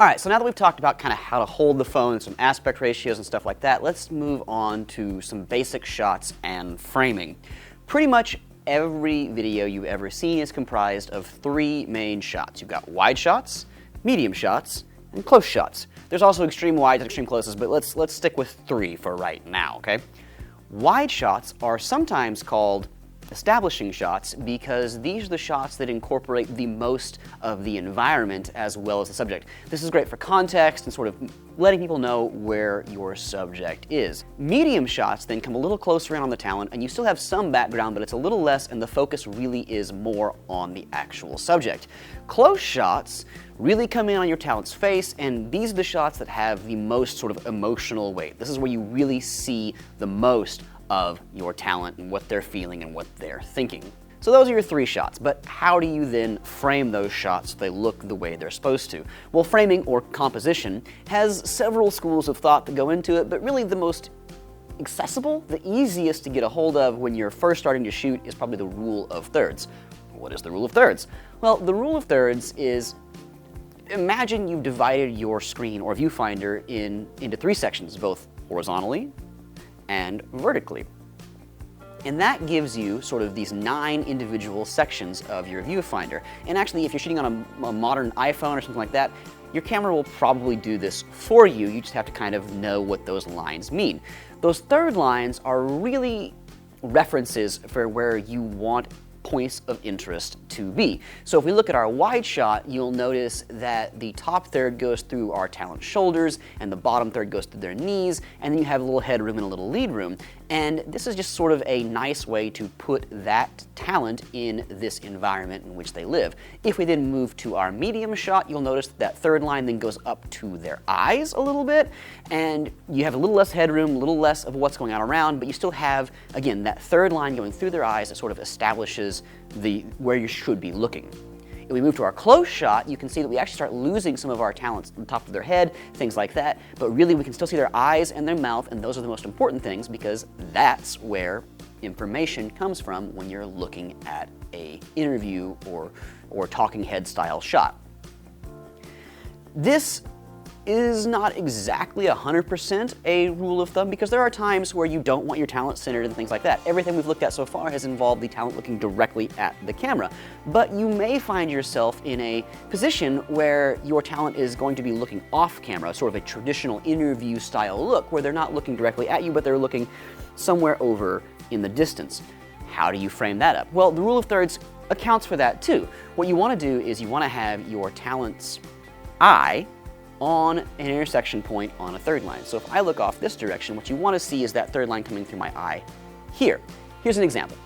All right, so now that we've talked about kind of how to hold the phone, some aspect ratios and stuff like that, let's move on to some basic shots and framing. Pretty much every video you've ever seen is comprised of three main shots. You've got wide shots, medium shots, and close shots. There's also extreme wides and extreme closes, but let's stick with three for right now, okay? Wide shots are sometimes called establishing shots because these are the shots that incorporate the most of the environment as well as the subject. This is great for context and sort of letting people know where your subject is. Medium shots then come a little closer in on the talent and you still have some background, but it's a little less and the focus really is more on the actual subject. Close shots really come in on your talent's face, and these are the shots that have the most sort of emotional weight. This is where you really see the most of your talent and what they're feeling and what they're thinking. So those are your three shots, but how do you then frame those shots so they look the way they're supposed to? Well, framing, or composition, has several schools of thought that go into it, but really the most accessible, the easiest to get a hold of when you're first starting to shoot is probably the rule of thirds. What is the rule of thirds? Well, the rule of thirds is, imagine you've divided your screen or viewfinder into three sections, both horizontally and vertically. And that gives you sort of these 9 individual sections of your viewfinder. And actually, if you're shooting on a modern iPhone or something like that, your camera will probably do this for you. You just have to kind of know what those lines mean. Those third lines are really references for where you want points of interest to be. So if we look at our wide shot, you'll notice that the top third goes through our talent's shoulders and the bottom third goes through their knees, and then you have a little headroom and a little lead room. And this is just sort of a nice way to put that talent in this environment in which they live. If we then move to our medium shot, you'll notice that third line then goes up to their eyes a little bit, and you have a little less headroom, a little less of what's going on around, but you still have, again, that third line going through their eyes that sort of establishes where you should be looking. If we move to our close shot, you can see that we actually start losing some of our talents on top of their head, things like that, but really we can still see their eyes and their mouth, and those are the most important things because that's where information comes from when you're looking at an interview or talking head style shot. This is not exactly 100% a rule of thumb because there are times where you don't want your talent centered and things like that. Everything we've looked at so far has involved the talent looking directly at the camera. But you may find yourself in a position where your talent is going to be looking off camera, sort of a traditional interview style look where they're not looking directly at you, but they're looking somewhere over in the distance. How do you frame that up? Well, the rule of thirds accounts for that too. What you want to do is you want to have your talent's eye on an intersection point on a third line. So if I look off this direction, what you want to see is that third line coming through my eye here. Here's an example.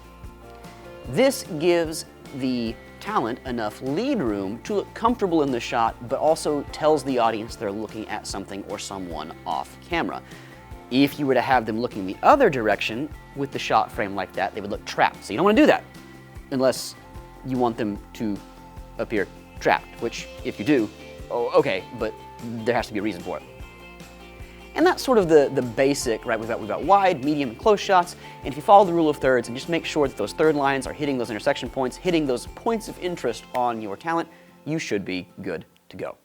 This gives the talent enough lead room to look comfortable in the shot, but also tells the audience they're looking at something or someone off camera. If you were to have them looking the other direction with the shot frame like that, they would look trapped. So you don't want to do that unless you want them to appear trapped, which if you do, oh, okay, but there has to be a reason for it. And that's sort of the basic, right? We've got wide, medium, and close shots, and if you follow the rule of thirds and just make sure that those third lines are hitting those intersection points, hitting those points of interest on your talent, you should be good to go.